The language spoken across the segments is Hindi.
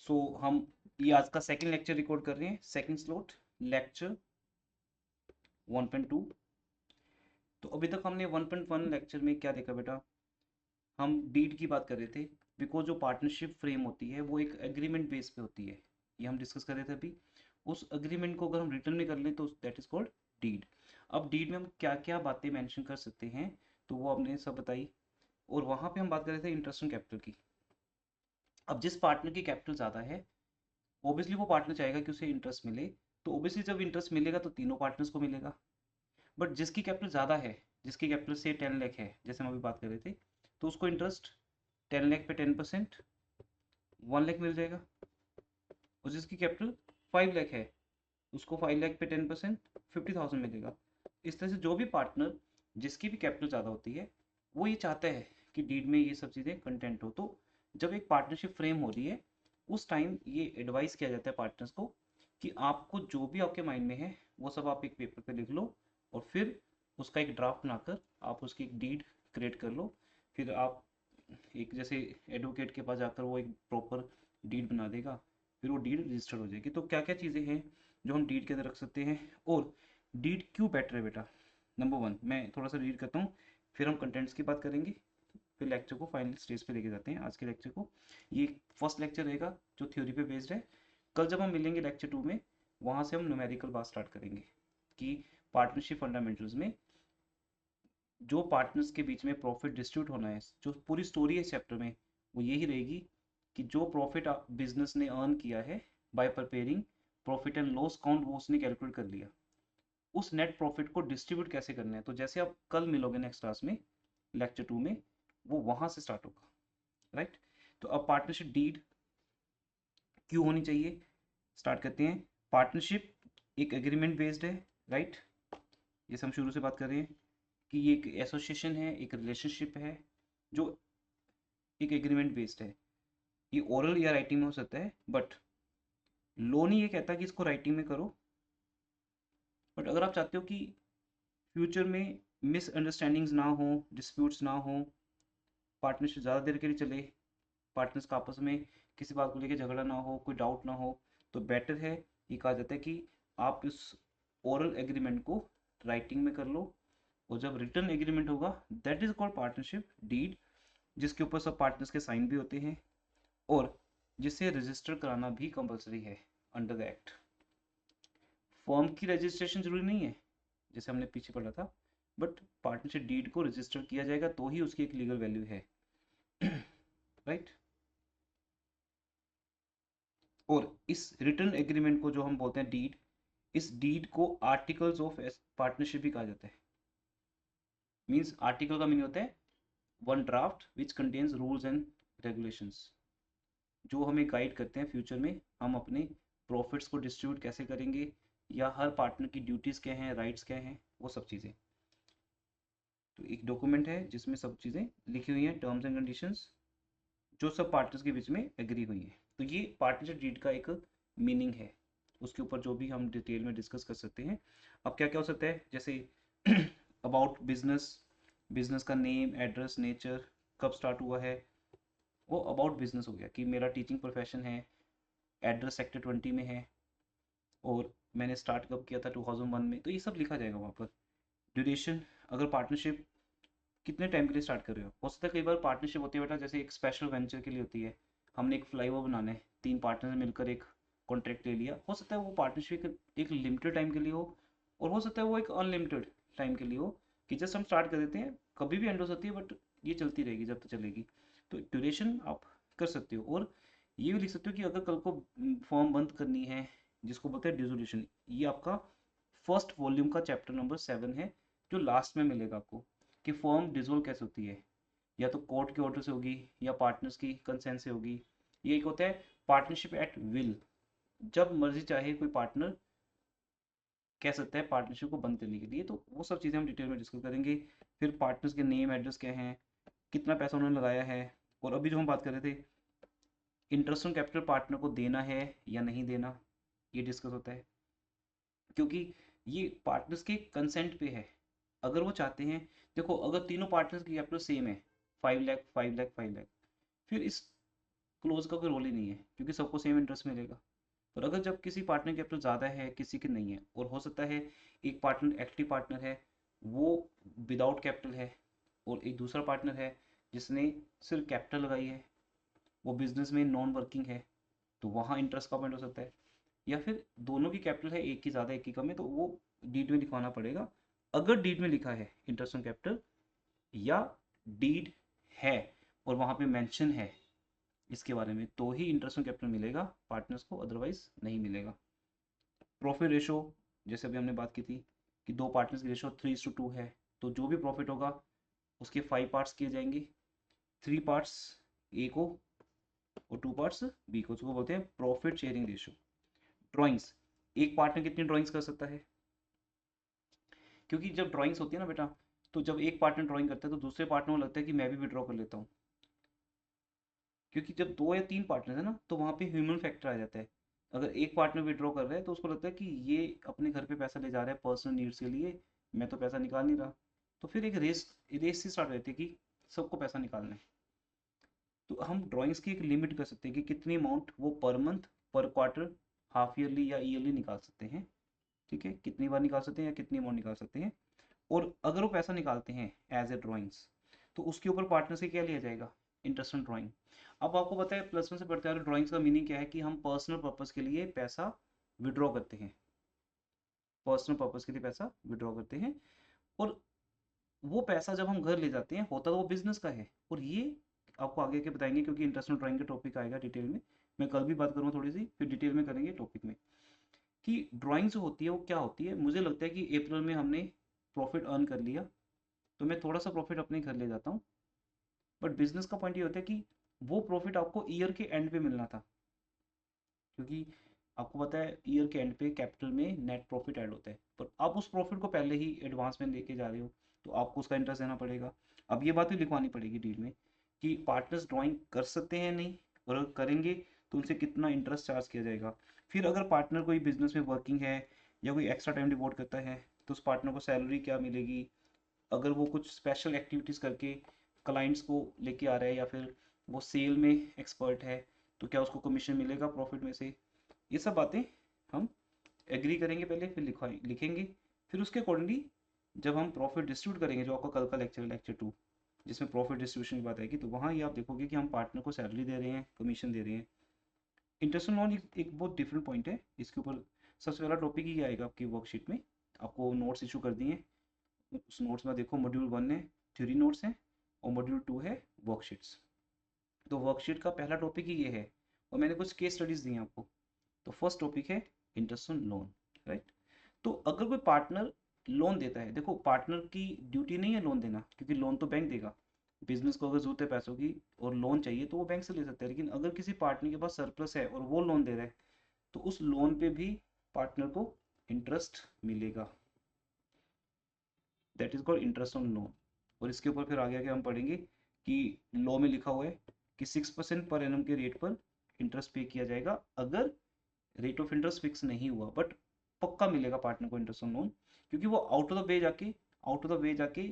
हम ये आज का सेकंड लेक्चर रिकॉर्ड कर रहे हैं, सेकंड स्लॉट लेक्चर 1.2। तो अभी तक हमने 1.1 लेक्चर में क्या देखा बेटा, हम डीड की बात कर रहे थे। बिकॉज जो पार्टनरशिप फ्रेम होती है वो एक एग्रीमेंट बेस पे होती है, ये हम डिस्कस कर रहे थे अभी। उस एग्रीमेंट को अगर हम रिटर्न में कर लें तो दैट इज कॉल्ड डीड। अब डीड में हम क्या क्या बातें मेंशन कर सकते हैं तो वो हमने सब बताई। और वहाँ पे हम बात कर रहे थे इंटरेस्ट ऑन कैपिटल की। अब जिस पार्टनर की कैपिटल ज़्यादा है, ऑब्वियसली वो पार्टनर चाहेगा कि उसे इंटरेस्ट मिले। तो ऑब्वियसली जब इंटरेस्ट मिलेगा तो तीनों पार्टनर्स को मिलेगा। बट जिसकी कैपिटल ज़्यादा है, जिसकी कैपिटल से 10 लाख है, जैसे हम अभी बात कर रहे थे, तो उसको इंटरेस्ट 10 लाख पे 10% 1 लाख मिल जाएगा। और जिसकी कैपिटल 5 लाख है, उसको 5 लाख पे 10% 50,000 मिलेगा। इस तरह से जो भी पार्टनर जिसकी भी कैपिटल ज़्यादा होती है, वो ये चाहता है कि डीड में ये सब चीज़ें कंटेंट हो। तो जब एक पार्टनरशिप फ्रेम हो रही है, उस टाइम ये एडवाइस किया जाता है पार्टनर्स को कि आपको जो भी आपके माइंड में है वो सब आप एक पेपर पे लिख लो, और फिर उसका एक ड्राफ्ट बनाकर आप उसकी एक डीड क्रिएट कर लो। फिर आप एक जैसे एडवोकेट के पास जाकर वो एक प्रॉपर डीड बना देगा, फिर वो डीड रजिस्टर हो जाएगी। तो क्या क्या चीज़ें हैं जो हम डीड के अंदर रख सकते हैं, और डीड क्यों बेटर है बेटा। नंबर वन, मैं थोड़ा सा रीड करता हूँ, फिर हम कंटेंट्स की बात करेंगे, फिर लेक्चर को फाइनल स्टेज पे लेके जाते हैं आज के लेक्चर को। ये फर्स्ट लेक्चर रहेगा जो थ्योरी पे बेस्ड है। कल जब हम मिलेंगे लेक्चर 2 में, वहाँ से हम न्यूमेरिकल बात स्टार्ट करेंगे कि पार्टनरशिप फंडामेंटल्स में जो पार्टनर्स के बीच में प्रॉफिट डिस्ट्रीब्यूट होना है, जो पूरी स्टोरी है इस चैप्टर में, वो यही रहेगी कि जो प्रॉफिट बिजनेस ने अर्न किया है bye preparing profit and loss count, वो उसने कैलकुलेट कर लिया। उस नेट प्रॉफिट को डिस्ट्रीब्यूट कैसे करना है, तो जैसे आप कल मिलोगे नेक्स्ट क्लास में लेक्चर 2 में, वो वहां से स्टार्ट होगा। राइट। तो अब पार्टनरशिप डीड क्यों होनी चाहिए, स्टार्ट करते हैं। पार्टनरशिप एक एग्रीमेंट बेस्ड है। राइट। ये हम शुरू से बात कर रहे हैं कि ये एक एसोसिएशन है, एक रिलेशनशिप है जो एक एग्रीमेंट बेस्ड है। ये ओरल या राइटिंग में हो सकता है, बट लॉ नहीं ये कहता कि इसको राइटिंग में करो। बट अगर आप चाहते हो कि फ्यूचर में मिसअंडरस्टैंडिंग्स ना हो, डिस्प्यूट्स ना हो, पार्टनरशिप ज़्यादा देर के लिए चले, पार्टनर्स का आपस में किसी बात को लेकर झगड़ा ना हो, कोई डाउट ना हो, तो बेटर है, ये कहा जाता है कि आप इस ओरल एग्रीमेंट को राइटिंग में कर लो। और जब रिटर्न एग्रीमेंट होगा, that is called partnership deed, जिसके ऊपर सब पार्टनर्स के साइन भी होते हैं, और जिसे रजिस्टर कराना भी कंपलसरी है अंडर द एक्ट। फॉर्म की रजिस्ट्रेशन जरूरी नहीं है, जैसे हमने पीछे पढ़ा था, बट पार्टनरशिप डीड को रजिस्टर किया जाएगा तो ही उसकी एक लीगल वैल्यू है। राइट। और इस रिटर्न एग्रीमेंट को जो हम बोलते हैं डीड, इस डीड को आर्टिकल्स ऑफ पार्टनरशिप भी कहा जाता है। मींस आर्टिकल का मीनिंग होता है one draft which contains rules and regulations, जो हमें गाइड करते हैं फ्यूचर में हम अपने प्रॉफिट्स को डिस्ट्रीब्यूट कैसे करेंगे, या हर पार्टनर की ड्यूटीज़ क्या हैं, राइट्स क्या हैं, वो सब चीज़ें। तो एक डॉक्यूमेंट है जिसमें सब चीज़ें लिखी हुई हैं, टर्म्स एंड कंडीशंस, जो सब पार्टनर्स के बीच में एग्री हुई है। तो ये पार्टनरशिप डीड का एक मीनिंग है, उसके ऊपर जो भी हम डिटेल में डिस्कस कर सकते हैं। अब क्या क्या हो सकता है, जैसे अबाउट बिजनेस, बिजनेस का नेम, एड्रेस, नेचर, कब स्टार्ट हुआ है, वो अबाउट बिजनेस हो गया कि मेरा टीचिंग प्रोफेशन है, एड्रेस सेक्टर 20 में है, और मैंने स्टार्ट कब किया था 2001 में, तो ये सब लिखा जाएगा वहाँ पर। ड्यूरेशन, अगर पार्टनरशिप कितने टाइम के लिए स्टार्ट कर रहे हो सकता है कई बार पार्टनरशिप होती है बेटा, जैसे एक स्पेशल वेंचर के लिए होती है, हमने एक फ्लाईओवर बनाना है, 3 पार्टनर मिलकर एक कॉन्ट्रैक्ट ले लिया, हो सकता है वो पार्टनरशिप एक लिमिटेड टाइम के लिए हो, और हो सकता है वो एक अनलिमिटेड टाइम के लिए हो, कि जस्ट हम स्टार्ट कर देते हैं, कभी भी एंड हो सकती है, बट ये चलती रहेगी जब तक चलेगी। तो ड्यूरेशन आप कर सकते हो, और ये भी लिख सकते हो कि अगर कल को फॉर्म बंद करनी है, जिसको बोलते हैं डिसोल्यूशन, ये आपका फर्स्ट वॉल्यूम का चैप्टर नंबर 7 है, जो लास्ट में मिलेगा आपको, कि फॉर्म डिसोल्व कैसे होती है, या तो कोर्ट के ऑर्डर से होगी या पार्टनर्स की कंसेंट से होगी। ये एक होता है पार्टनरशिप एट विल, जब मर्जी चाहे कोई पार्टनर कह सकता है पार्टनरशिप को बंद करने के लिए। तो वो सब चीज़ें हम डिटेल में डिस्कस करेंगे। फिर पार्टनर्स के नेम, एड्रेस क्या हैं, कितना पैसा उन्होंने लगाया है, और अभी जो हम बात कर रहे थे इंटरेस्ट ऑन कैपिटल पार्टनर को देना है या नहीं देना, ये डिस्कस होता है, क्योंकि ये पार्टनर्स के कंसेंट पे है। अगर वो चाहते हैं, देखो अगर तीनों पार्टनर्स की कैपिटल सेम है, 5 लाख 5 लाख 5 लाख, फिर इस क्लोज का कोई रोल ही नहीं है, क्योंकि सबको सेम इंटरेस्ट मिलेगा। पर अगर जब किसी पार्टनर कैपिटल ज़्यादा है, किसी की नहीं है, और हो सकता है एक पार्टनर एक्टिव पार्टनर है, वो विदाउट कैपिटल है, और एक दूसरा पार्टनर है जिसने सिर्फ कैपिटल लगाई है, वो बिजनेस में नॉन वर्किंग है, तो वहाँ इंटरेस्ट का पॉइंट हो सकता है। या फिर दोनों की कैपिटल है, एक की ज़्यादा एक की कम है, तो वो डीड में लिखवाना पड़ेगा। अगर डीड में लिखा है इंटरेस्ट ऑन कैपिटल, या डीड है और वहाँ पे मेंशन है इसके बारे में, तो ही इंटरेस्ट ऑन कैपिटल मिलेगा पार्टनर्स को, अदरवाइज नहीं मिलेगा। प्रॉफिट रेशो, जैसे अभी हमने बात की थी कि दो पार्टनर्स की रेशो 3:2 है, तो जो भी प्रॉफिट होगा उसके 5 पार्ट्स किए जाएंगे, 3 पार्ट्स ए को और 2 पार्ट्स बी को, उसको बोलते हैं प्रॉफिट शेयरिंग रेशो। ड्राइंग्स, एक पार्टनर कितनी ड्राइंग्स कर सकता है? क्योंकि जब ड्राइंग्स होती है ना बेटा, तो जब एक पार्टनर ड्राइंग करता है तो दूसरे पार्टनर को लगता है कि मैं भी विड्रॉ कर लेता हूँ, क्योंकि जब 2 या 3 पार्टनर है ना, तो वहाँ पे ह्यूमन फैक्टर आ जाता है। अगर एक पार्टनर विड्रॉ कर रहा है तो उसको लगता है कि ये अपने घर पे पैसा ले जा रहा है पर्सनल नीड्स के लिए, मैं तो पैसा निकाल नहीं रहा, तो फिर एक रेस रेस सी स्टार्ट रहती है कि सबको पैसा निकालना है। तो हम ड्राइंग्स की एक लिमिट कर सकते हैं कि कितनी अमाउंट वो पर मंथ, पर क्वार्टर, हाफ ईयरली या ईयरली निकाल सकते हैं। ठीक है, कितनी बार निकाल सकते हैं या कितनी अमाउंट निकाल सकते हैं। और अगर वो पैसा निकालते हैं एज ए ड्राइंग्स, तो उसके ऊपर पार्टनर से क्या लिया जाएगा? Interest on drawing. अब आपको पता है प्लस वन से पढ़ते आ रहे ड्राइंग्स का मीनिंग क्या है, कि हम पर्सनल पर्पस के लिए पैसा विड्रॉ करते हैं, पर्सनल पर्पस के लिए पैसा विड्रॉ करते हैं। और वो पैसा जब हम घर ले जाते हैं, होता तो वो बिजनेस का है। और ये आपको आगे के बताएंगे, क्योंकि इंटरनेशनल ड्राइंग का टॉपिक आएगा डिटेल में, मैं कल भी बात करूँगा थोड़ी सी, फिर डिटेल में करेंगे टॉपिक में, कि ड्राइंग जो होती है वो क्या होती है। मुझे लगता है कि अप्रैल में हमने प्रॉफिट अर्न कर लिया, तो मैं थोड़ा सा प्रॉफिट अपने घर ले जाता हूँ। बट बिजनेस का पॉइंट ये होता है कि वो प्रॉफिट आपको ईयर के एंड पे मिलना था, क्योंकि आपको पता है ईयर के एंड पे कैपिटल में नेट प्रॉफिट ऐड होता है, पर आप उस प्रॉफिट को पहले ही एडवांस में लेके जा रहे हो, तो आपको उसका इंटरेस्ट देना पड़ेगा। अब ये बात भी लिखवानी पड़ेगी डील में कि पार्टनर्स ड्राइंग कर सकते हैं नहीं, और अगर करेंगे तो उनसे कितना इंटरेस्ट चार्ज किया जाएगा। फिर अगर पार्टनर कोई बिजनेस में वर्किंग है या कोई एक्स्ट्रा टाइम डिवोट करता है, तो उस पार्टनर को सैलरी क्या मिलेगी। अगर वो कुछ स्पेशल एक्टिविटीज़ करके क्लाइंट्स को लेके आ रहा है, या फिर वो सेल में एक्सपर्ट है, तो क्या उसको कमीशन मिलेगा प्रॉफिट में से। ये सब बातें हम एग्री करेंगे पहले, फिर लिखेंगे। फिर उसके अकॉर्डिंगली जब हम प्रॉफिट डिस्ट्रीब्यूट करेंगे, जो आपका कल का लेक्चर है लेक्चर 2, जिसमें प्रॉफिट डिस्ट्रीब्यूशन की बात आएगी, तो वहाँ ये आप देखोगे कि हम पार्टनर को सैलरी दे रहे हैं, कमीशन दे रहे हैं। इंटरेस्ट लोन एक बहुत डिफरेंट पॉइंट है, इसके ऊपर सबसे पहला टॉपिक ही आएगा आपकी वर्कशीट में। आपको नोट्स इशू कर दिए, उस नोट्स में देखो मॉड्यूल 1 में थ्योरी नोट्स हैं, और मॉड्यूल 2 है वर्कशीट्स। तो वर्कशीट का पहला टॉपिक ही ये है, और मैंने कुछ केस स्टडीज दी हैं आपको। तो फर्स्ट टॉपिक है इंटरेस्ट ऑन लोन, राइट। तो अगर कोई पार्टनर लोन देता है, देखो पार्टनर की ड्यूटी नहीं है लोन देना, क्योंकि लोन तो बैंक देगा। बिजनेस को अगर जरूरत है पैसों की और लोन चाहिए, तो वो बैंक से ले सकता है। लेकिन अगर किसी पार्टनर के पास सरप्लस है और वो लोन दे रहा है, तो उस लोन पे भी पार्टनर को इंटरेस्ट मिलेगा। That is called interest on loan. और इसके ऊपर फिर आगे आगे हम पढ़ेंगे कि लॉ में लिखा हुआ है कि 6% पर एनम के रेट पर इंटरेस्ट पे किया जाएगा, अगर रेट ऑफ इंटरेस्ट फिक्स नहीं हुआ, बट पक्का मिलेगा पार्टनर को इंटरेस्ट ऑन लोन, क्योंकि वो आउट ऑफ द वे जाके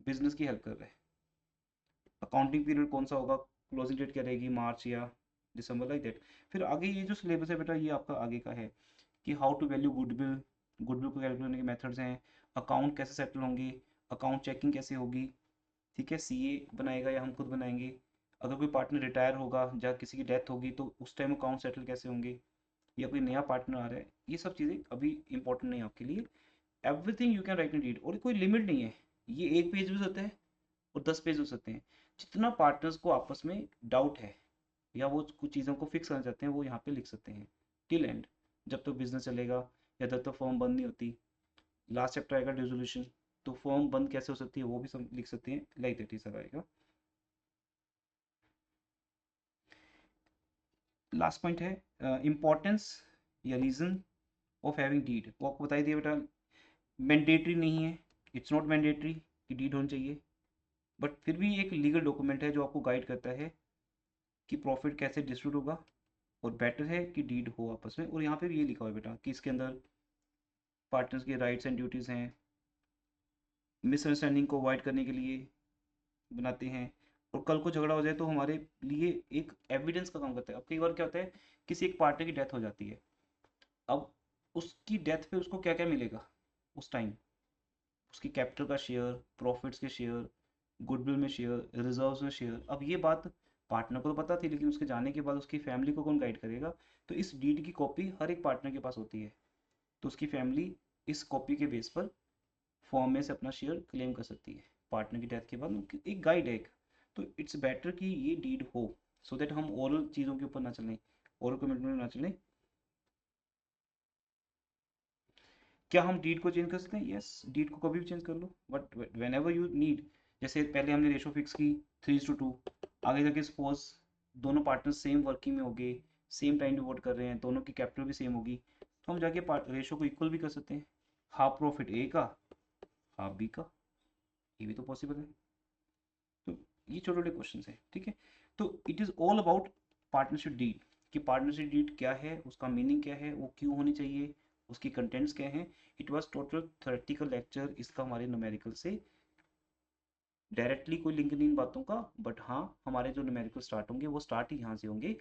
बिजनेस की हेल्प कर रहा है। अकाउंटिंग पीरियड कौन सा होगा, क्लोजिंग डेट क्या रहेगी, मार्च या दिसंबर, लाइक दैट। फिर आगे ये जो सिलेबस है बेटा, ये आपका आगे का है कि how to value goodwill, goodwill को कैलकुलेट करने के मेथड्स हैं, अकाउंट कैसे सेटल होंगे, अकाउंट चेकिंग कैसे होगी। ठीक है, सीए बनाएगा या हम खुद बनाएंगे। अगर कोई पार्टनर रिटायर होगा या किसी की डेथ होगी, तो उस टाइम अकाउंट सेटल कैसे होंगे, या कोई नया पार्टनर आ रहा है, ये सब चीज़ें अभी इंपॉर्टेंट नहीं है आपके लिए। Everything you can write in deed, और कोई लिमिट नहीं है, ये 1 पेज भी हो सकता है और 10 पेज हो सकते हैं। जितना पार्टनर्स को आपस में डाउट है, या वो कुछ चीज़ों को फिक्स करना चाहते हैं, वो यहाँ पे लिख सकते हैं टिल एंड, जब तक बिजनेस चलेगा या जब तक फर्म बंद नहीं होती। लास्ट चैप्टर आएगा डिसोल्यूशन, तो फर्म बंद कैसे हो सकती है वो भी सब लिख सकते हैं, लाइक दैट ही सब आएगा। लास्ट पॉइंट है इम्पोर्टेंस या रीजन ऑफ हैविंग डीड, वो आपको बताई दिया बेटा। मैंडेटरी नहीं है, इट्स नॉट मैंडेटरी कि डीड होनी चाहिए, बट फिर भी एक लीगल डॉक्यूमेंट है जो आपको गाइड करता है कि प्रॉफिट कैसे डिस्ट्रीब्यूट होगा, और बेटर है कि डीड हो आपस में। और यहाँ पे भी ये लिखा हुआ है बेटा कि इसके अंदर पार्टनर्स के राइट्स एंड ड्यूटीज़ हैं, मिसअंडरस्टैंडिंग को अवॉइड करने के लिए बनाते हैं, और कल को झगड़ा हो जाए तो हमारे लिए एक एविडेंस का काम करता है। अब कई बार क्या होता है, किसी एक पार्टनर की डेथ हो जाती है, अब उसकी डेथ पे उसको क्या क्या मिलेगा उस टाइम, उसकी कैपिटल का शेयर, प्रॉफिट्स के शेयर, गुडविल में शेयर, रिजर्व्स में शेयर। अब ये बात पार्टनर को तो पता थी, लेकिन उसके जाने के बाद उसकी फैमिली को कौन गाइड करेगा? तो इस डीड की कॉपी हर एक पार्टनर के पास होती है, तो उसकी फैमिली इस कॉपी के बेस पर फॉर्म में से अपना शेयर क्लेम कर सकती है पार्टनर की डेथ के बाद। एक गाइड है एक। तो इट्स बेटर कि ये डीड हो, सो दैट हम ओरल चीज़ों के ऊपर ना चलें, ओरल कमिटमेंट में ना चलें। क्या हम डीड को चेंज कर सकते हैं? यस, डीड को कभी भी चेंज कर लो, but whenever you need. जैसे पहले हमने रेशो फिक्स की 3:2, आगे जाके सपोज दोनों पार्टनर सेम वर्किंग में हो गए, सेम टाइम डिवोट कर रहे हैं, दोनों की कैपिटल भी सेम होगी, तो हम जाके रेशो को इक्वल भी कर सकते हैं। हाफ प्रॉफिट ए का, हाफ बी का, ये भी तो पॉसिबल है। तो ये छोटे छोटे क्वेश्चन है, ठीक है। तो it is all about partnership deed, कि पार्टनरशिप डीड क्या है, उसका मीनिंग क्या है, वो क्यों होनी चाहिए, उसकी कंटेंट्स क्या हैं। It was total theoretical lecture, इसका हमारे न्यूमेरिकल से डायरेक्टली कोई लिंक नहीं इन बातों का, बट हाँ हमारे जो न्यूमेरिकल स्टार्ट होंगे वो स्टार्ट ही यहाँ से होंगे,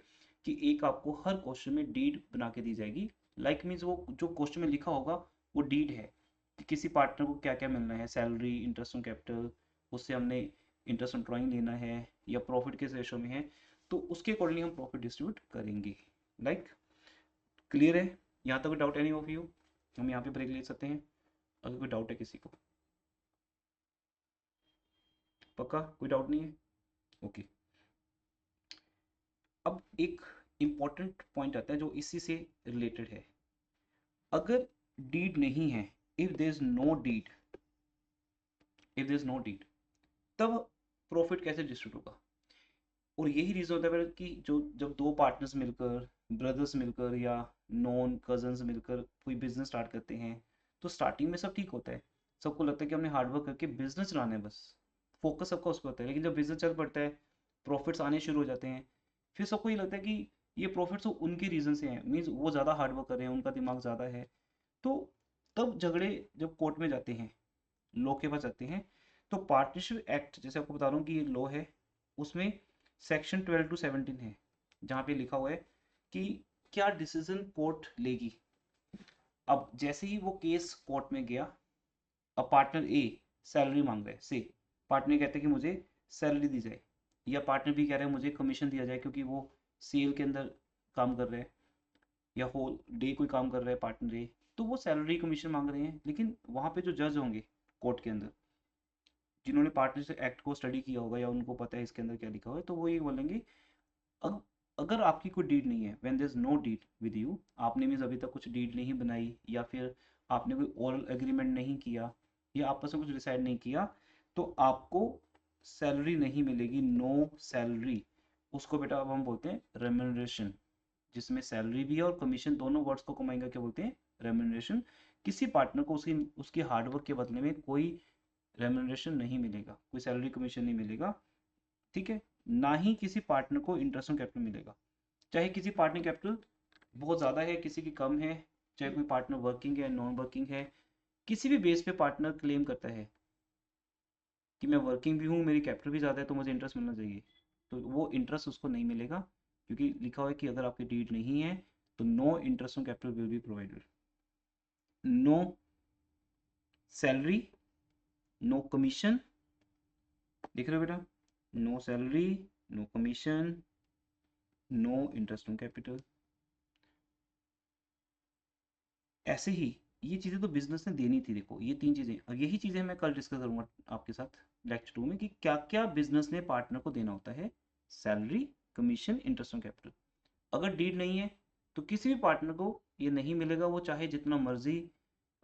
कि एक आपको हर क्वेश्चन में डीड बना के दी जाएगी। लाइक मीन्स वो जो क्वेश्चन में लिखा होगा वो डीड है, कि किसी पार्टनर को क्या क्या मिलना है, सैलरी, इंटरेस्ट ऑन कैपिटल, उससे हमने इंटरेस्ट ऑन ड्राइंग लेना है, या प्रॉफिट किस रेशो में है, तो उसके अकॉर्डिंगली हम प्रॉफिट डिस्ट्रीब्यूट करेंगे। लाइक क्लियर है? यहाँ तक कोई डाउट एनी ऑफ यू? हम यहाँ पे ब्रेक ले सकते हैं अगर कोई डाउट है किसी को। पक्का कोई डाउट नहीं है? ओके। अब एक इम्पॉर्टेंट पॉइंट आता है जो इसी से रिलेटेड है। अगर डीड नहीं है, if there is no deed, if there is no deed, तब प्रॉफिट कैसे डिस्ट्रीब्यूट होगा? और यही रीजन होता है कि जो जब दो पार्टनर्स मिलकर, ब्रदर्स मिलकर या नॉन कजन्स मिलकर कोई बिजनेस स्टार्ट करते हैं, तो स्टार्टिंग में सब ठीक होता है, सबको लगता है कि हमने हार्डवर्क करके बिजनेस चलाना है, बस फोकस सबका उस पर होता है। लेकिन जब बिजनेस चल पड़ता है, प्रॉफिट्स आने शुरू हो जाते हैं, फिर सबको ये लगता है कि ये प्रॉफिट्स तो उनके रीजन से हैं, मीन्स वो ज़्यादा हार्डवर्क कर रहे हैं, उनका दिमाग ज़्यादा है। तो तब झगड़े जब कोर्ट में जाते हैं, लॉ के पास जाते हैं, तो पार्टनरशिप एक्ट, जैसे आपको बता रहा हूँ कि ये लॉ है, उसमें सेक्शन 12 to 17 है, जहाँ पे लिखा हुआ है कि क्या डिसीजन कोर्ट लेगी। अब जैसे ही वो केस कोर्ट में गया, अब पार्टनर ए सैलरी मांग रहा है, से पार्टनर कहते हैं कि मुझे सैलरी दी जाए, या पार्टनर बी कह रहा है मुझे कमीशन दिया जाए क्योंकि वो सेल के अंदर काम कर रहे हैं, या होल डे कोई काम कर रहा है पार्टनर ए, तो वो सैलरी कमीशन मांग रहे हैं। लेकिन वहाँ पे जो जज होंगे कोर्ट के अंदर, जिन्होंने पार्टनरशिप एक्ट को स्टडी किया होगा या उनको पता है इसके अंदर क्या लिखा हुआ है, तो वो ये बोलेंगे अग, अगर आपकी कोई डीड नहीं है, when there is no deed with you, आपने मीन्स अभी तक कुछ डीड नहीं बनाई, या फिर आपने कोई ओरल एग्रीमेंट नहीं किया, या आपस में कुछ डिसाइड नहीं किया, तो आपको सैलरी नहीं मिलेगी, नो सैलरी। उसको बेटा अब हम बोलते हैं रेम्यूनरेशन, जिसमें सैलरी भी है और कमीशन, दोनों वर्ड्स को कमाएंगे क्या बोलते हैं? रेम्यूनरेशन। किसी पार्टनर को उसकी उसकी हार्डवर्क के बदले में कोई रेम्यूनरेशन नहीं मिलेगा, कोई सैलरी कमीशन नहीं मिलेगा, ठीक है। ना ही किसी पार्टनर को इंटरेस्ट ऑन कैपिटल मिलेगा, चाहे किसी पार्टनर कैपिटल बहुत ज़्यादा है, किसी की कम है, चाहे कोई पार्टनर वर्किंग है, नॉन वर्किंग है, किसी भी बेस पे पार्टनर क्लेम करता है कि मैं वर्किंग भी हूँ, मेरी कैपिटल भी ज़्यादा है, तो मुझे इंटरेस्ट मिलना चाहिए, तो वो इंटरेस्ट उसको नहीं मिलेगा, क्योंकि लिखा हुआ है कि अगर आपकी डीड नहीं है तो no interest on capital will be provided, no salary, no commission, लिख रहे हो बेटा? No salary, no commission, no interest on capital. ऐसे ही ये चीज़ें तो बिजनेस ने देनी थी, देखो ये तीन चीज़ें, और यही चीज़ें मैं कल डिस्कस करूंगा आपके साथ लेक्चर 2 में, कि क्या क्या बिजनेस ने पार्टनर को देना होता है, salary, commission, interest on capital. अगर डीड नहीं है तो किसी भी पार्टनर को ये नहीं मिलेगा, वो चाहे जितना मर्जी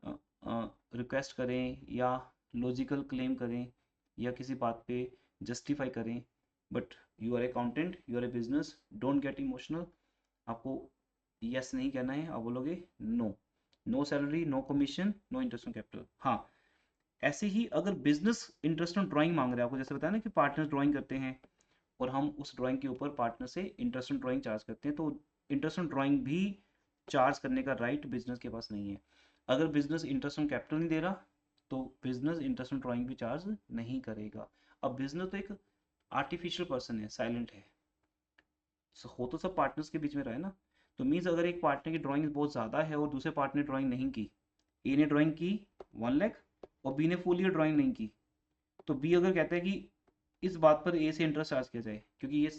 रिक्वेस्ट करें या लॉजिकल क्लेम करें या किसी बात पे जस्टिफाई करें, but you are accountant, you are a business, don't get emotional. आपको यस नहीं कहना है, आप बोलोगे no, no salary, no commission, no interest on capital. हाँ, ऐसे ही अगर बिजनेस इंटरेस्ट ऑन ड्राइंग मांग रहे हैं, आपको जैसे बताया ना कि पार्टनर ड्राइंग करते हैं और हम उस ड्राइंग के ऊपर पार्टनर से इंटरेस्ट ऑन ड्राइंग चार्ज करते हैं, तो इंटरेस्ट ऑन ड्राइंग भी चार्ज करने का राइट बिजनेस के पास नहीं है। अगर बिजनेस इंटरेस्ट ऑन कैपिटल नहीं दे रहा, तो बिजनेस इंटरेस्ट ऑन ड्राइंग भी चार्ज नहीं करेगा। अब बिजनेस तो एक आर्टिफिशियल पर्सन है, साइलेंट है। हो तो सब पार्टनर्स के बीच में रहा है ना। तो मीन्स अगर एक पार्टनर की ड्राइंग बहुत ज़्यादा है और दूसरे पार्टनर ने ड्राइंग नहीं की, ए ने ड्राइंग की 1 लाख और बी ने फुल ईयर ड्राइंग नहीं की, तो बी अगर कहता है कि इस बात पर ए से इंटरेस्ट चार्ज किया जाए क्योंकि ये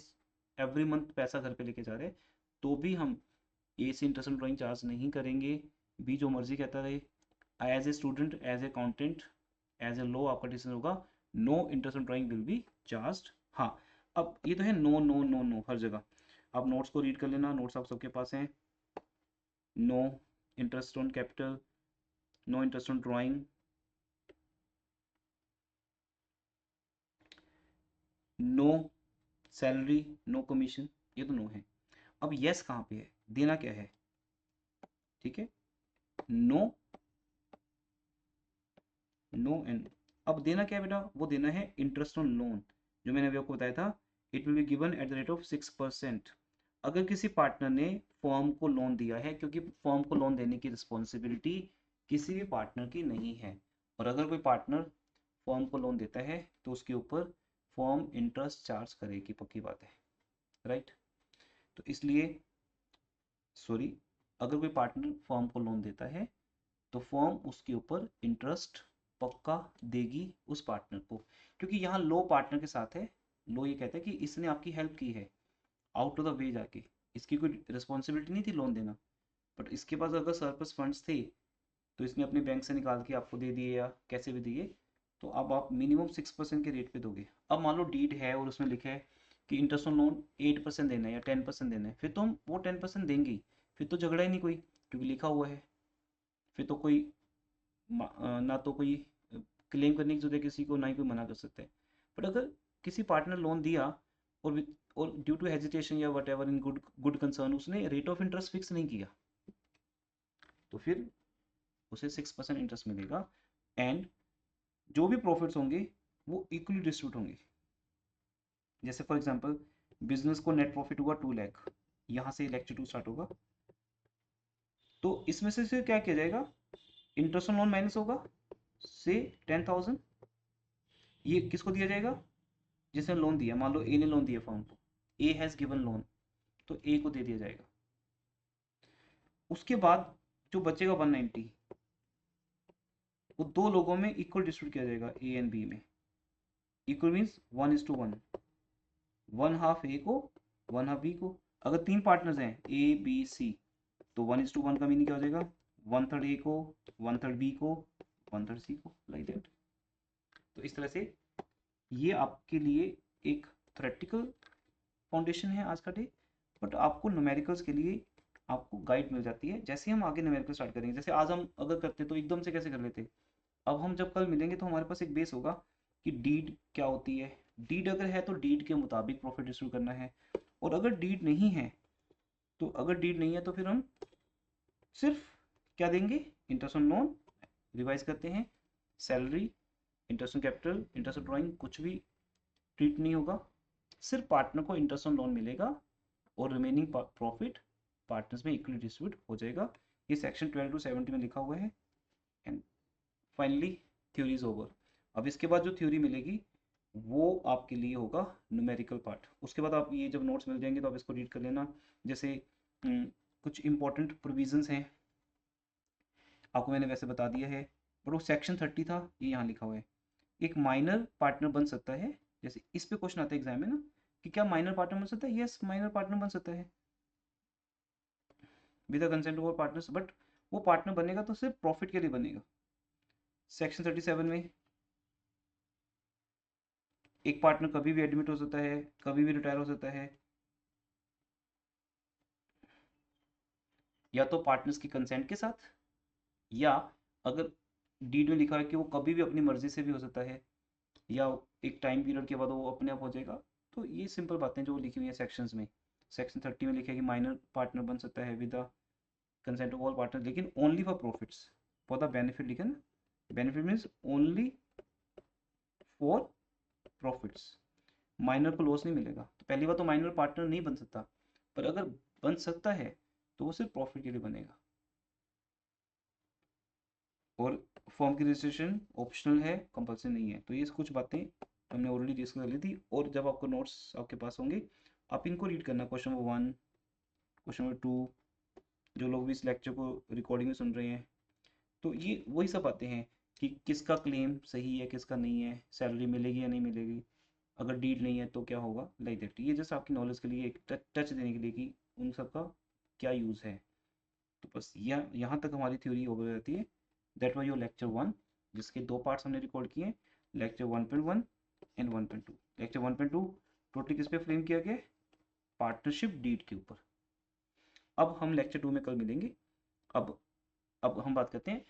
एवरी मंथ पैसा घर पे लेके जा रहे हैं, तो भी हम ए से इंटरेस्ट ड्राइंग चार्ज नहीं करेंगे। बी जो मर्जी कहता रहे, as a student, as a accountant, as a law आपका डिसीजन होगा, no interest drawing will be charge. हाँ, अब ये तो है नो नो नो नो हर जगह। आप नोट्स को रीड कर लेना, नोट्स आप सबके पास हैं। No interest on capital, no interest on drawing, no salary, no commission, ये तो नो है। अब यस कहाँ पे है, देना क्या है, ठीक है, नो नो एंड अब देना क्या है बेटा, वो देना है इंटरेस्ट ऑन लोन, जो मैंने अभी आपको बताया था, it will be given at the rate of 6%। अगर किसी पार्टनर ने फर्म को लोन दिया है, क्योंकि फर्म को लोन देने की रिस्पॉन्सिबिलिटी किसी भी पार्टनर की नहीं है, और अगर कोई पार्टनर फर्म को लोन देता है तो उसके ऊपर फर्म इंटरेस्ट चार्ज करेगी, पक्की बात है, राइट। तो इसलिए सॉरी, अगर कोई पार्टनर फर्म को लोन देता है तो फर्म उसके ऊपर इंटरेस्ट पक्का देगी उस पार्टनर को, क्योंकि यहाँ लो पार्टनर के साथ है। लो ये कहता है कि इसने आपकी हेल्प की है आउट ऑफ द वे जाके, इसकी कोई रिस्पॉन्सिबिलिटी नहीं थी लोन देना, बट इसके पास अगर सरप्लस फंड्स थे तो इसने अपने बैंक से निकाल के आपको दे दिए या कैसे भी दिए, तो अब आप मिनिमम 6% के रेट पे दोगे। अब मान लो डीड है और उसमें लिखा है कि इंटरेस्ट ऑन लोन 8% देना है या 10% देना है, फिर तो हम वो 10% देंगे ही, फिर तो झगड़ा ही नहीं कोई, क्योंकि लिखा हुआ है। फिर तो कोई ना तो कोई क्लेम करने की जरूरत है किसी को, ना ही कोई मना कर सकता है। बट अगर किसी पार्टनर लोन दिया और ड्यू टू हेजिटेशन या what ever in good good concern उसने रेट ऑफ इंटरेस्ट फिक्स नहीं किया, तो फिर उसे 6% इंटरेस्ट मिलेगा, एंड जो भी प्रॉफिट्स होंगे वो इक्वली डिस्ट्रीब्यूट होंगे। जैसे फॉर एग्जांपल बिजनेस को नेट प्रॉफिट हुआ 2 लाख, यहाँ से लेक्चर 2 स्टार्ट होगा, तो इसमें से क्या किया जाएगा, इंटरेस्ट ऑन लोन माइनस होगा से 10,000, ये किसको दिया जाएगा, जिसने लोन दिया, मान लो ए ने लोन दिया फर्म को, ए हैज़ गिवन लोन, तो ए को दे दिया जाएगा। उसके बाद जो बचेगा 190, वो दो लोगों में इक्वल डिस्ट्रीब्यूट किया जाएगा, ए एंड बी में। इक्वल मीन्स 1:1, 1/2 ए को 1/2 बी को। अगर 3 पार्टनर्स हैं ए बी सी, तो 1:1 का मीनिंग क्या हो जाएगा, 1/3 ए को, 1/3 बी को, 1/3 सी को, लाइक दैट। तो इस तरह से ये आपके लिए एक थ्योरेटिकल फाउंडेशन है आज का डे, बट आपको न्यूमेरिकल्स के लिए आपको गाइड मिल जाती है जैसे हम आगे न्यूमेरिकल स्टार्ट करेंगे। जैसे आज हम अगर करते तो एकदम से कैसे कर लेते, अब हम जब कल मिलेंगे तो हमारे पास एक बेस होगा कि डीड क्या होती है। डीड अगर है तो डीड के मुताबिक प्रॉफिट डिस्ट्रीब्यूट करना है, और अगर डीड नहीं है तो फिर हम सिर्फ क्या देंगे, इंटरेस्ट ऑन लोन, रिवाइज करते हैं, salary, interest on capital, interest on drawing कुछ भी ट्रीट नहीं होगा, सिर्फ पार्टनर को इंटरेस्ट ऑन लोन मिलेगा और रिमेनिंग प्रॉफिट पार्टनर्स में इक्वली डिस्ट्रीब्यूट हो जाएगा। ये सेक्शन 12 to 70 में लिखा हुआ है। And finally theory is over. अब इसके बाद जो थ्योरी मिलेगी वो आपके लिए होगा न्यूमेरिकल पार्ट। उसके बाद आप ये जब नोट्स मिल जाएंगे तो आप इसको रीड कर लेना। जैसे कुछ इंपॉर्टेंट प्रोविजंस हैं आपको मैंने वैसे बता दिया है, बट वो सेक्शन 30 था, ये यहाँ लिखा हुआ है। एक माइनर पार्टनर बन सकता है, जैसे इस पे क्वेश्चन आता है एग्जाम में ना, कि क्या माइनर पार्टनर बन सकता है, यस माइनर पार्टनर बन सकता है with the consent of partners, but वो पार्टनर बनेगा तो सिर्फ प्रॉफिट के लिए बनेगा। सेक्शन 37 में एक पार्टनर कभी भी एडमिट हो सकता है, कभी भी रिटायर हो सकता है, या तो पार्टनर्स की कंसेंट के साथ, या अगर डीड में लिखा है कि वो कभी भी अपनी मर्जी से भी हो सकता है, या एक टाइम पीरियड के बाद वो अपने आप हो जाएगा। तो ये सिंपल बातें जो लिखी हुई है सेक्शंस में। सेक्शन 30 में लिखा है कि माइनर पार्टनर बन सकता है with the consent of all partner, लेकिन only for profits, for the benefit लिखा है ना, benefit means only for profits, minor को लॉस नहीं मिलेगा। तो पहली बात तो माइनर पार्टनर नहीं बन सकता, पर अगर बन सकता है तो वो सिर्फ प्रॉफिट के लिए बनेगा। और फॉर्म की रजिस्ट्रेशन ऑप्शनल है, कंपल्सरी नहीं है। तो ये कुछ बातें हमने ऑलरेडी डिस्कस कर ली थी। और जब आपको नोट्स आपके पास होंगे आप इनको रीड करना, क्वेश्चन नंबर 1, क्वेश्चन नंबर 2, जो लोग भी इस लेक्चर को रिकॉर्डिंग में सुन रहे हैं। तो ये वही सब आते हैं कि किसका क्लेम सही है किसका नहीं है, सैलरी मिलेगी या नहीं मिलेगी, अगर डीड नहीं है तो क्या होगा, लाइक दैट। ये जस्ट आपकी नॉलेज के लिए एक टच देने के लिए कि उन सब का क्या यूज़ है। तो बस यहाँ तक हमारी थ्योरी हो जाती है। दैट वाज योर लेक्चर 1, जिसके 2 पार्ट्स हमने रिकॉर्ड किए हैं, लेक्चर 1.1 एंड 1.2। लेक्चर 1.2 टोटली किस पे फ्रेम किया गया, पार्टनरशिप डीड के ऊपर। अब हम लेक्चर 2 में कल मिलेंगे। अब अब हम बात करते हैं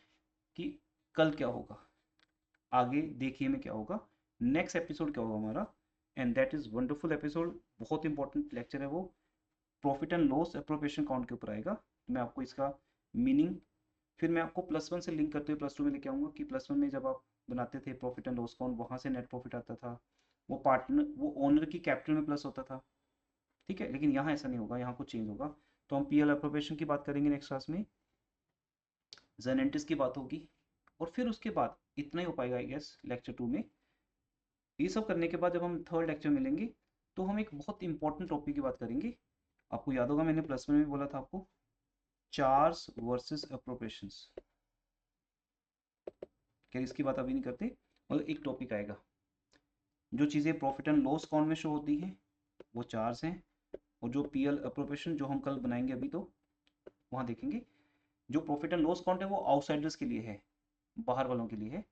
कि कल क्या होगा, आगे देखिए में क्या होगा, नेक्स्ट एपिसोड क्या होगा हमारा। And that is wonderful episode, बहुत इंपॉर्टेंट लेक्चर है वो। Profit and loss appropriation count के ऊपर आएगा। मैं आपको इसका मीनिंग, फिर मैं आपको +1 से लिंक करते हुए +2 में लेके आऊँगा कि +1 में जब आप बनाते थे प्रॉफिट एंड लॉस अकाउंट, वहाँ से नेट प्रॉफिट आता था, वो ओनर की कैपिटल में प्लस होता था, ठीक है। लेकिन यहाँ ऐसा नहीं होगा, यहाँ कुछ चेंज होगा। तो हम पीएल अप्रोप्रिएशन की बात करेंगे नेक्स्ट क्लास में, जेनेंटिस की बात होगी, और फिर उसके बाद इतना ही हो पाएगा आई गेस लेक्चर 2 में। ये सब करने के बाद जब हम थर्ड लेक्चर मिलेंगे तो हम एक बहुत इंपॉर्टेंट टॉपिक की बात करेंगे। आपको याद होगा मैंने +1 में बोला था आपको, चार्ज वर्सेस अप्रोप्रिएशंस। क्या इसकी बात अभी नहीं करते, मतलब एक टॉपिक आएगा, जो चीज़ें प्रॉफिट एंड लॉस अकाउंट में शो होती हैं वो चार्ज हैं, और जो पीएल अप्रोप्रिएशन जो हम कल बनाएंगे अभी तो वहाँ देखेंगे, जो प्रॉफिट एंड लॉस अकाउंट है वो आउटसाइडर्स के लिए है, बाहर वालों के लिए है,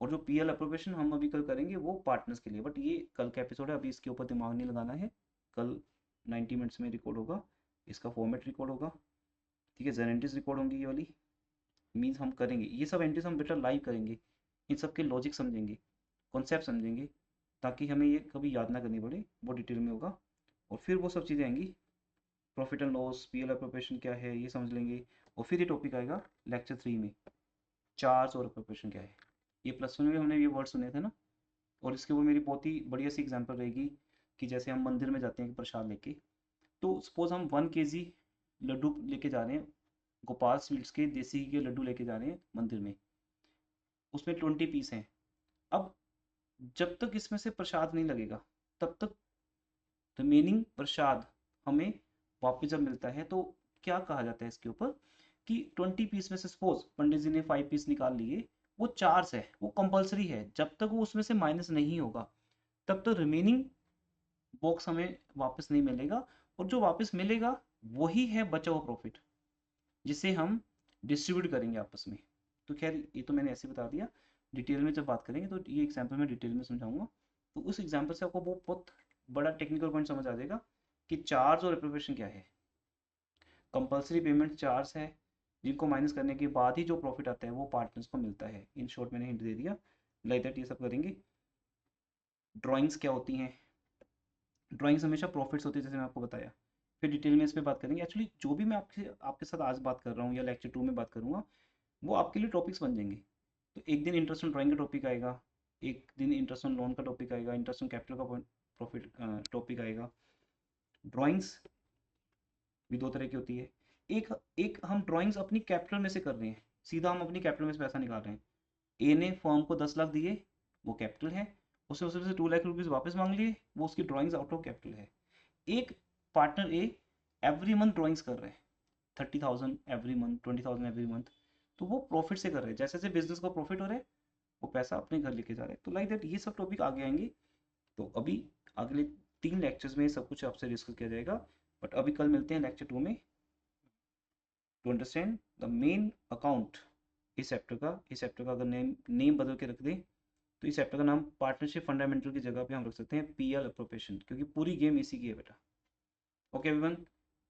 और जो पीएल अप्रोप्रिएशन हम अभी कल करेंगे वो पार्टनर्स के लिए। बट ये कल का एपिसोड है, अभी इसके ऊपर दिमाग नहीं लगाना है। कल 90 मिनट्स में रिकॉर्ड होगा, इसका फॉर्मेट रिकॉर्ड होगा, ठीक है। जर एंट्रीज रिकॉर्ड होंगी, ये वाली मीन्स हम करेंगे ये सब एंट्रीज, हम बेटर लाइव करेंगे, इन सब के लॉजिक समझेंगे, कॉन्सेप्ट समझेंगे, ताकि हमें ये कभी याद ना करनी पड़े, वो डिटेल में होगा। और फिर वो सब चीज़ें आएंगी, profit and loss, PL appropriation क्या है ये समझ लेंगे। और फिर ये टॉपिक आएगा लेक्चर 3 में, चार्ज और अप्रोप्रिएशन क्या है। ये +1 में हमने ये वर्ड सुने थे ना। और इसके ऊपर मेरी बहुत ही बढ़िया सी एग्जांपल रहेगी कि जैसे हम मंदिर में जाते हैं प्रसाद लेके, तो सपोज हम 1 kg लड्डू लेके जा रहे हैं, गोपाल स्वीट्स के देसी घी के लड्डू लेके जा रहे हैं मंदिर में, उसमें 20 पीस हैं। अब जब तक इसमें से प्रसाद नहीं लगेगा तब तक रिमेनिंग प्रसाद हमें वापस जब मिलता है तो क्या कहा जाता है इसके ऊपर, कि 20 पीस में से सपोज पंडित जी ने 5 पीस निकाल लिए, वो चार्ज है, वो कंपलसरी है, जब तक वो उसमें से माइनस नहीं होगा तब तक रिमेनिंग बॉक्स हमें वापस नहीं मिलेगा। और जो वापस मिलेगा वही है बचा हुआ प्रॉफिट, जिसे हम डिस्ट्रीब्यूट करेंगे आपस में। तो खैर ये तो मैंने ऐसे बता दिया, डिटेल में जब बात करेंगे तो ये एग्जाम्पल में डिटेल में समझाऊंगा। तो उस एग्जाम्पल से आपको वो बहुत बड़ा टेक्निकल पॉइंट समझ आ जाएगा कि चार्ज और एप्रोप्रिएशन क्या है। कंपलसरी पेमेंट चार्ज है, जिनको माइनस करने के बाद ही जो प्रॉफिट आता है वो पार्टनर्स को मिलता है। इन शॉर्ट मैंने हिंट दे दिया, लाइक दैट ये सब करेंगे। ड्राइंग्स क्या होती हैं, ड्राइंग्स हमेशा प्रॉफिट्स होती है जैसे मैं आपको बताया। फिर डिटेल में इस पर बात करेंगे। एक्चुअली जो भी मैं आपके आपके साथ आज बात कर रहा हूँ या लेक्चर 2 में बात करूँगा वो आपके लिए टॉपिक्स बन जाएंगे। तो एक दिन इंटरेस्ट ऑन ड्राइंग का टॉपिक आएगा, एक दिन इंटरेस्ट ऑन लोन का टॉपिक आएगा, इंटरेस्ट ऑन कैपिटल का प्रॉफिट टॉपिक आएगा। ड्राइंग्स भी 2 तरह की होती है, एक एक हम ड्राइंग्स अपनी कैपिटल में से कर रहे हैं, सीधा हम अपनी कैपिटल में से पैसा निकाल रहे हैं। ए ने फर्म को 10 लाख दिए, वो कैपिटल है, उसने उसमें से 2 लाख रुपीज़ वापस मांग लिए, वो उसकी ड्राइंग्स आउट ऑफ कैपिटल है। एक पार्टनर ए एवरी मंथ ड्राइंग्स कर रहे हैं, 30,000 एवरी मंथ, 20,000 एवरी मंथ, तो वो प्रॉफिट से कर रहे हैं। जैसे जैसे बिजनेस को प्रॉफिट हो रहा है वो पैसा अपने घर लेके जा रहे हैं। तो लाइक दैट ये सब टॉपिक आगे आएंगे। तो अभी अगले 3 लेक्चर्स में सब कुछ आपसे डिस्कस किया जाएगा। बट अभी कल मिलते हैं लेक्चर 2 में, to understand the main account इस चैप्टर का। इस चैप्टर का अगर नेम बदल के रख दें तो इस चैप्टर का नाम पार्टनरशिप फंडामेंटल की जगह पे हम रख सकते हैं पीएल अप्रोप्रिएशन, क्योंकि पूरी गेम इसी की है बेटा। ओके एवरीवन,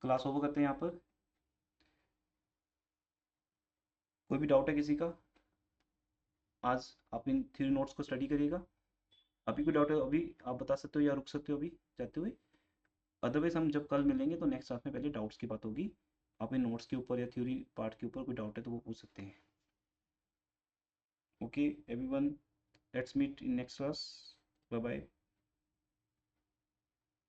क्लास ओवर करते हैं यहाँ पर। कोई भी डाउट है किसी का? आज आप इन 3 नोट्स को स्टडी करिएगा। अभी कोई डाउट है अभी आप बता सकते हो या रुक सकते हो अभी जाते हुए। अदरवाइज हम जब कल मिलेंगे तो नेक्स्ट क्लास में पहले डाउट्स की बात होगी। आप इन नोट्स के ऊपर या थ्योरी पार्ट के ऊपर कोई डाउट है तो वो पूछ सकते हैं। Okay everyone, let's meet in next class. Bye bye.